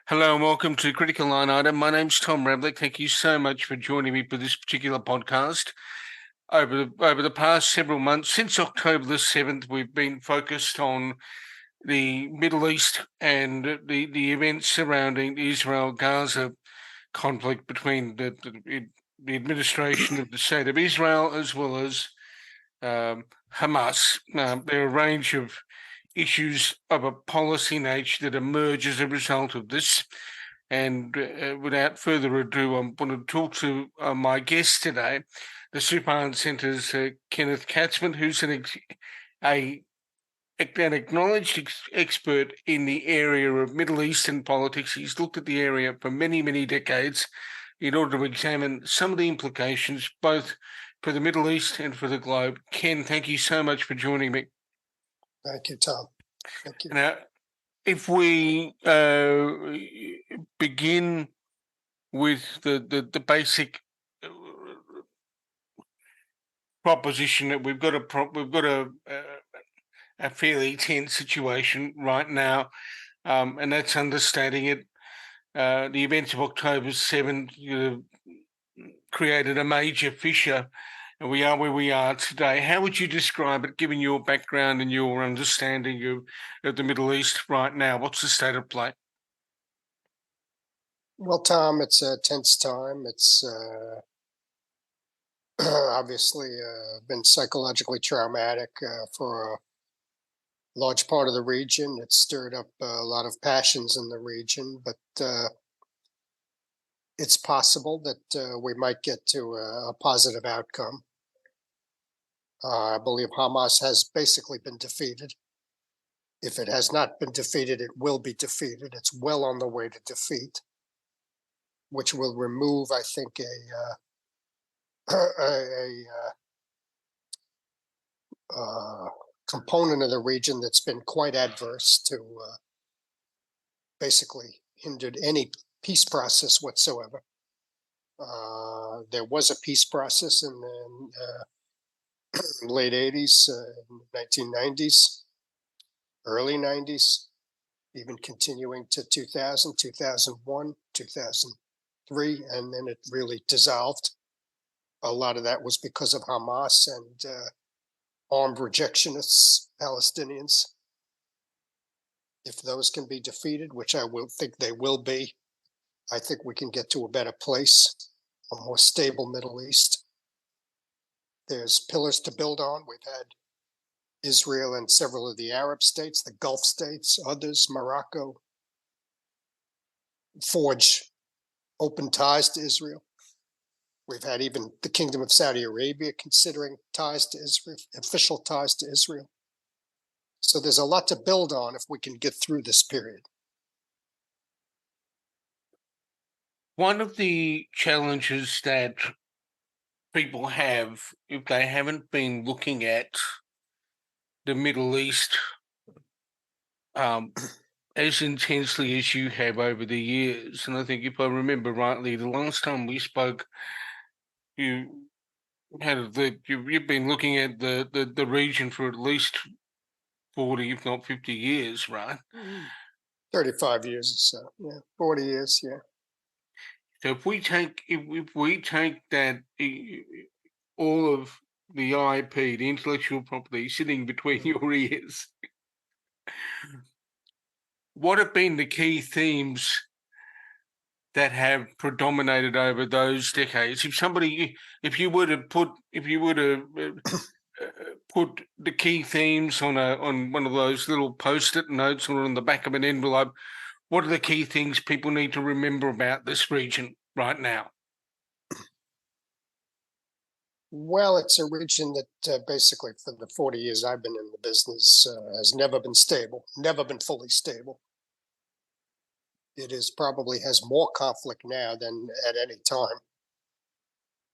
Hello and welcome to Critical Line Item. My name's Tom Ravlick. Thank you so much for joining me for this particular podcast. Over the past several months, since October the 7th, we've been focused on the Middle East and the events surrounding the Israel-Gaza conflict between the administration of the State of Israel as well as Hamas. There are a range of issues of a policy nature that emerge as a result of this. And without further ado, I want to talk to my guest today, the Soufan Center's Kenneth Katzman, who's an acknowledged expert in the area of Middle Eastern politics. He's looked at the area for many, many decades in order to examine some of the implications, both for the Middle East and for the globe. Ken, thank you so much for joining me. Thank you, Tom. Thank you. Now, if we begin with the basic proposition that we've got a fairly tense situation right now, and that's understating it. The events of October 7th created a major fissure, and we are where we are today. How would you describe it, given your background and your understanding of the Middle East right now? What's the state of play? Well, Tom, it's a tense time. It's obviously been psychologically traumatic for a large part of the region. It's stirred up a lot of passions in the region, but it's possible that we might get to a positive outcome. I believe Hamas has basically been defeated. If it has not been defeated, it will be defeated. It's well on the way to defeat, which will remove, I think, a component of the region that's been quite adverse to basically hindered any peace process whatsoever. There was a peace process in the late 80s, 1990s, early 90s, even continuing to 2000, 2001, 2003, and then it really dissolved. A lot of that was because of Hamas and armed rejectionists, Palestinians. If those can be defeated, which I will think they will be, I think we can get to a better place, a more stable Middle East. There's pillars to build on. We've had Israel and several of the Arab states, the Gulf states, others, Morocco, forge open ties to Israel. We've had even the Kingdom of Saudi Arabia considering ties to Israel, official ties to Israel. So there's a lot to build on if we can get through this period. One of the challenges that people have, if they haven't been looking at the Middle East as intensely as you have over the years, and I think if I remember rightly, the last time we spoke, you've been looking at the region for at least 40, if not 50 years, right? 35 years or so, yeah, 40 years, yeah. So if we take that all of the IP, the intellectual property sitting between your ears, what have been the key themes that have predominated over those decades? If you were to put the key themes on one of those little post-it notes or on the back of an envelope, what are the key things people need to remember about this region right now? Well, it's a region that basically for the 40 years I've been in the business has never been stable, never been fully stable. It is probably has more conflict now than at any time.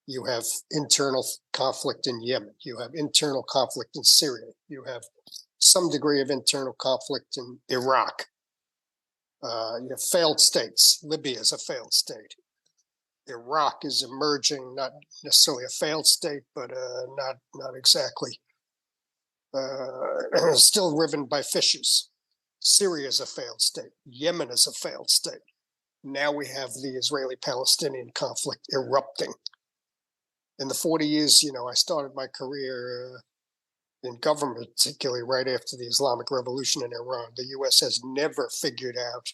You have internal conflict in Yemen. You have internal conflict in Syria. You have some degree of internal conflict in Iraq. You have failed states. Libya is a failed state. Iraq is emerging, not necessarily a failed state, but not exactly. Still riven by fissures. Syria is a failed state. Yemen is a failed state. now we have the Israeli-Palestinian conflict erupting. In the 40 years, I started my career in government, particularly right after the Islamic Revolution in Iran. The U.S. has never figured out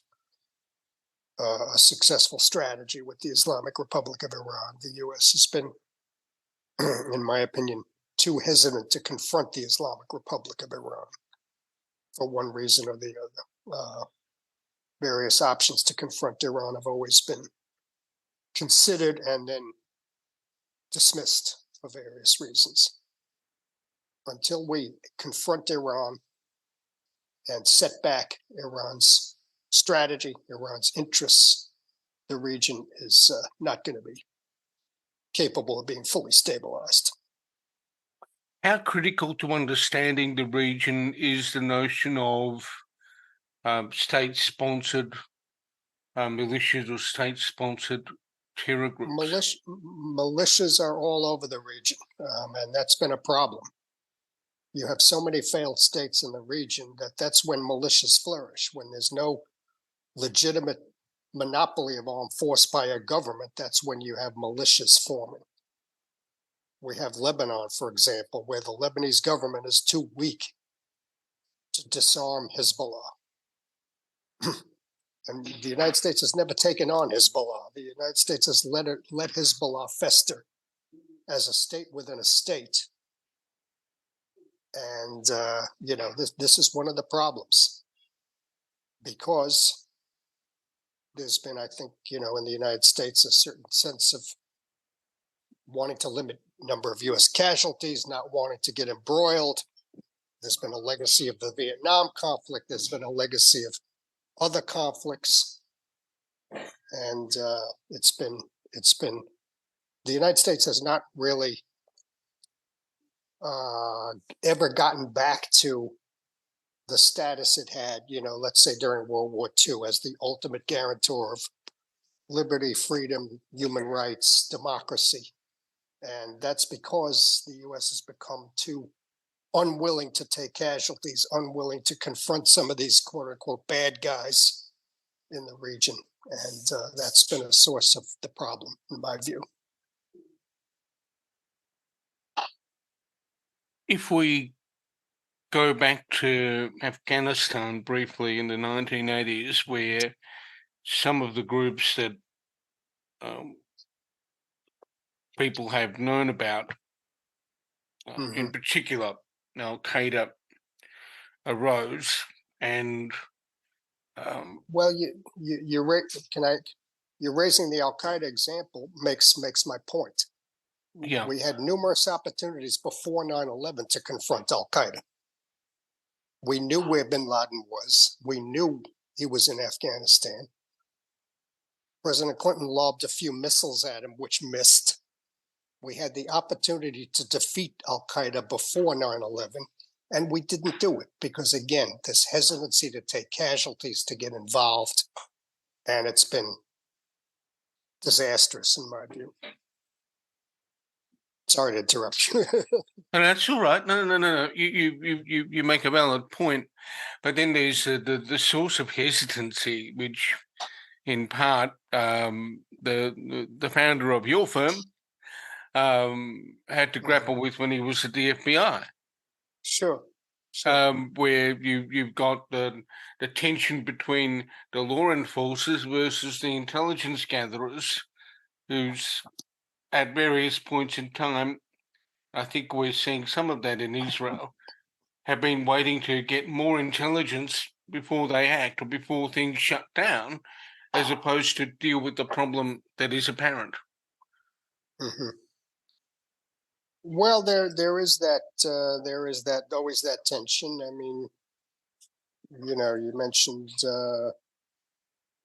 a successful strategy with the Islamic Republic of Iran. The U.S. has been, in my opinion, too hesitant to confront the Islamic Republic of Iran for one reason or the other. Various options to confront Iran have always been considered and then dismissed for various reasons. Until we confront Iran and set back Iran's strategy, Iran's interests, the region is not going to be capable of being fully stabilized. How critical to understanding the region is the notion of state-sponsored militias or state-sponsored terror groups? Militias are all over the region, and that's been a problem. You have so many failed states in the region that's when militias flourish. When there's no legitimate monopoly of armed force by a government, that's when you have militias forming. We have Lebanon, for example, where the Lebanese government is too weak to disarm Hezbollah. And the United States has never taken on Hezbollah. The United States has let Hezbollah fester as a state within a state. And, this is one of the problems. Because there's been, I think, in the United States, a certain sense of wanting to limit number of U.S. casualties, not wanting to get embroiled. There's been a legacy of the Vietnam conflict. There's been a legacy of other conflicts, and it's been the United States has not really ever gotten back to the status it had, let's say during World War II, as the ultimate guarantor of liberty, freedom, human rights, democracy. And that's because the U.S. has become too unwilling to take casualties, unwilling to confront some of these quote unquote bad guys in the region. And that's been a source of the problem, in my view. If we go back to Afghanistan briefly in the 1980s, where some of the groups that people have known about, in particular, Al-Qaeda arose, and well, you're raising the Al-Qaeda example makes my point. Yeah, we had numerous opportunities before 9/11 to confront Al-Qaeda. We knew where bin Laden was. We knew he was in Afghanistan. President Clinton lobbed a few missiles at him, which missed. We had the opportunity to defeat Al-Qaeda before 9/11, and we didn't do it because, again, this hesitancy to take casualties, to get involved, and it's been disastrous in my view. Sorry to interrupt you. No, that's all right. No. You make a valid point, but then there's the source of hesitancy, which, in part, the founder of your firm had to grapple with when he was at the FBI. Sure. Where you've got the tension between the law enforcers versus the intelligence gatherers, who's at various points in time, I think we're seeing some of that in Israel, have been waiting to get more intelligence before they act or before things shut down, as opposed to deal with the problem that is apparent. Mm-hmm. Well, there is always that tension. I mean, you mentioned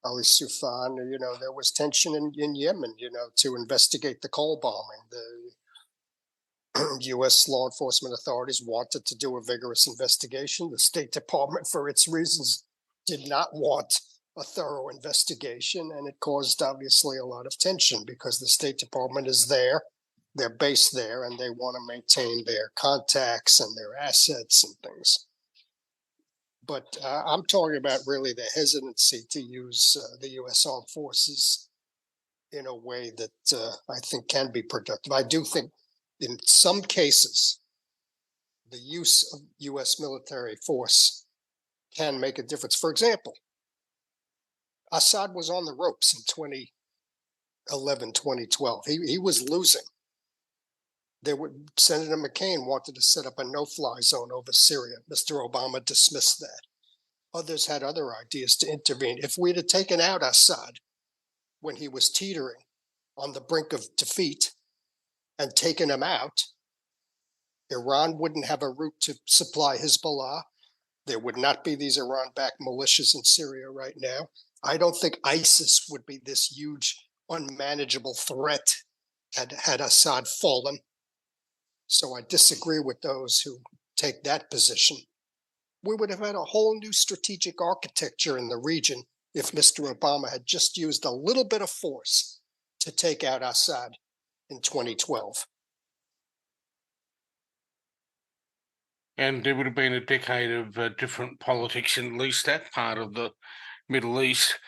Ali Soufan. There was tension in Yemen. To investigate the coal bombing. The U.S. law enforcement authorities wanted to do a vigorous investigation. The State Department, for its reasons, did not want a thorough investigation, and it caused obviously a lot of tension because the State Department is there. They're based there, and they want to maintain their contacts and their assets and things. But I'm talking about really the hesitancy to use the U.S. Armed Forces in a way that I think can be productive. I do think in some cases, the use of U.S. military force can make a difference. For example, Assad was on the ropes in 2011, 2012. He was losing. Senator McCain wanted to set up a no-fly zone over Syria. Mr. Obama dismissed that. Others had other ideas to intervene. If we'd have taken out Assad when he was teetering on the brink of defeat and taken him out, Iran wouldn't have a route to supply Hezbollah. There would not be these Iran-backed militias in Syria right now. I don't think ISIS would be this huge, unmanageable threat had Assad fallen. So I disagree with those who take that position. We would have had a whole new strategic architecture in the region if Mr. Obama had just used a little bit of force to take out Assad in 2012. And there would have been a decade of different politics in at least that part of the Middle East.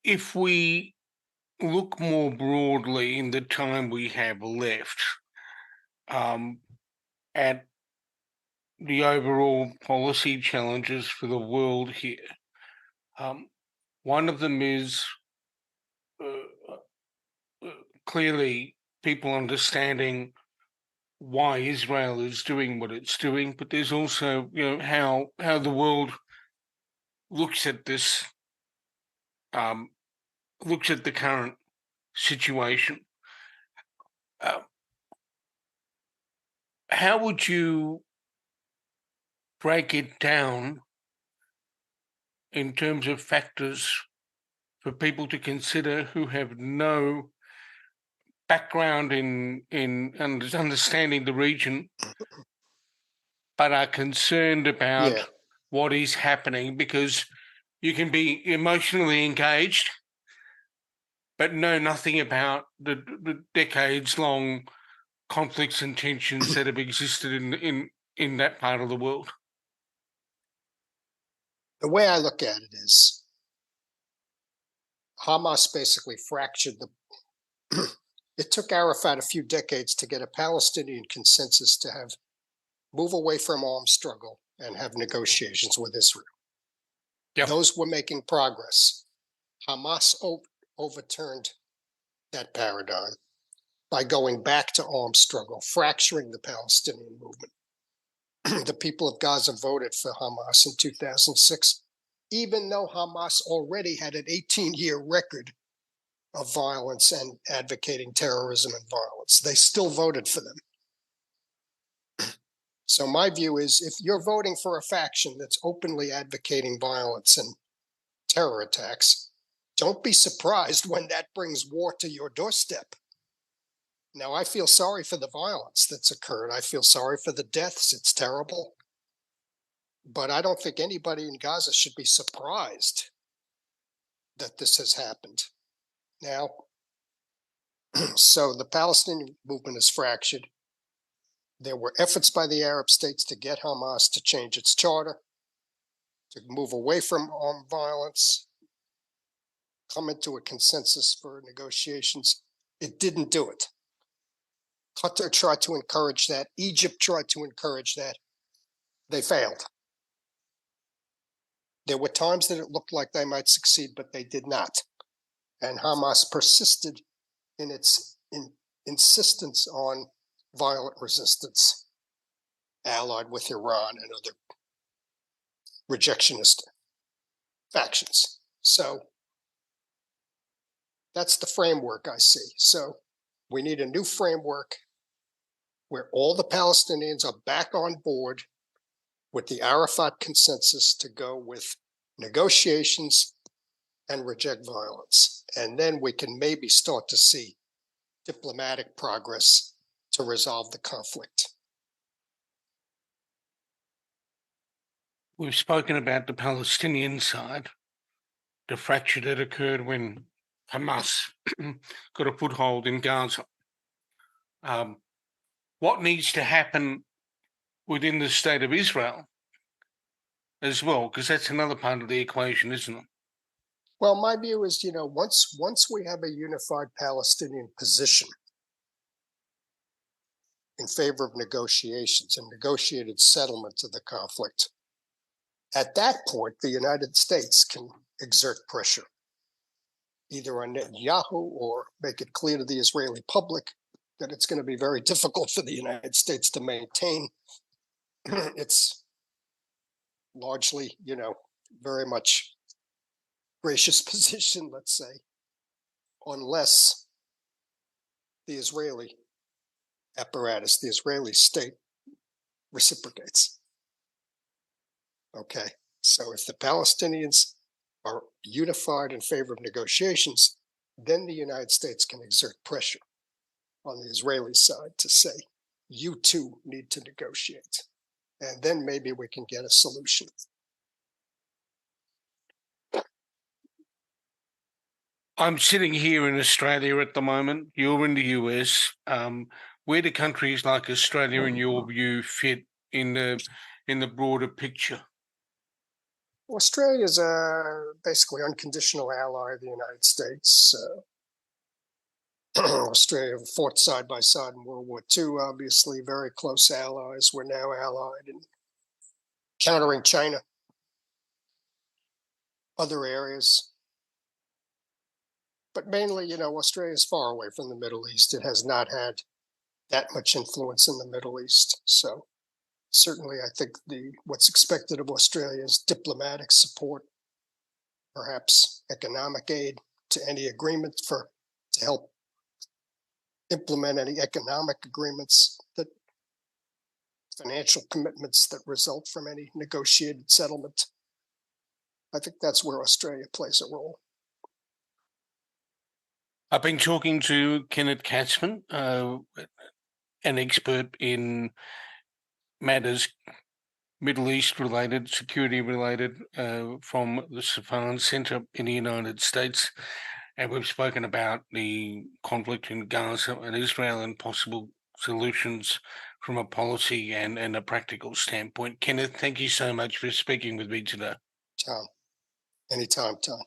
If we look more broadly in the time we have left at the overall policy challenges for the world here, one of them is clearly people understanding why Israel is doing what it's doing, but there's also, how the world looks at this, looks at the current situation. How would you break it down in terms of factors for people to consider who have no background in understanding the region, but are concerned about what is happening? Because you can be emotionally engaged, but know nothing about the decades-long conflicts and tensions that have existed in that part of the world. The way I look at it is Hamas basically fractured it took Arafat a few decades to get a Palestinian consensus to move away from armed struggle and have negotiations with Israel. Yep. Those were making progress. Hamas overturned that paradigm by going back to armed struggle, fracturing the Palestinian movement. The people of Gaza voted for Hamas in 2006, even though Hamas already had an 18-year record of violence and advocating terrorism and violence. They still voted for them. So my view is, if you're voting for a faction that's openly advocating violence and terror attacks, don't be surprised when that brings war to your doorstep. Now, I feel sorry for the violence that's occurred. I feel sorry for the deaths. It's terrible. But I don't think anybody in Gaza should be surprised that this has happened. Now, so the Palestinian movement is fractured. There were efforts by the Arab states to get Hamas to change its charter, to move away from armed violence, come into a consensus for negotiations. It didn't do it. Qatar tried to encourage that. Egypt tried to encourage that. They failed. There were times that it looked like they might succeed, but they did not. And Hamas persisted in its insistence on violent resistance, allied with Iran and other rejectionist factions. So that's the framework I see. So we need a new framework where all the Palestinians are back on board with the Arafat consensus to go with negotiations and reject violence. And then we can maybe start to see diplomatic progress to resolve the conflict. We've spoken about the Palestinian side, the fracture that occurred when Hamas got a foothold in Gaza. What needs to happen within the state of Israel as well? Because that's another part of the equation, isn't it? Well, my view is, once we have a unified Palestinian position in favor of negotiations and negotiated settlement of the conflict, at that point, the United States can exert pressure, either on Netanyahu or make it clear to the Israeli public that it's going to be very difficult for the United States to maintain its largely, very much gracious position, let's say, unless the Israeli apparatus, the Israeli state, reciprocates. Okay, so if the Palestinians are unified in favor of negotiations, then the United States can exert pressure on the Israeli side to say, you too need to negotiate. And then maybe we can get a solution. I'm sitting here in Australia at the moment. You're in the US. Where do countries like Australia, in your view, fit in the broader picture? Australia is a basically unconditional ally of the United States. Australia fought side by side in World War II, obviously, very close allies. We're now allied in countering China, other areas. But mainly, Australia is far away from the Middle East. It has not had that much influence in the Middle East. So certainly, I think what's expected of Australia is diplomatic support, perhaps economic aid to any agreement to help implement any economic agreements, that financial commitments that result from any negotiated settlement. I think that's where Australia plays a role. I've been talking to Kenneth Katzman, an expert in matters Middle East related, security related, from the Soufan Center in the United States. And we've spoken about the conflict in Gaza and Israel and possible solutions from a policy and a practical standpoint. Kenneth, thank you so much for speaking with me today. Tom, anytime, Tom.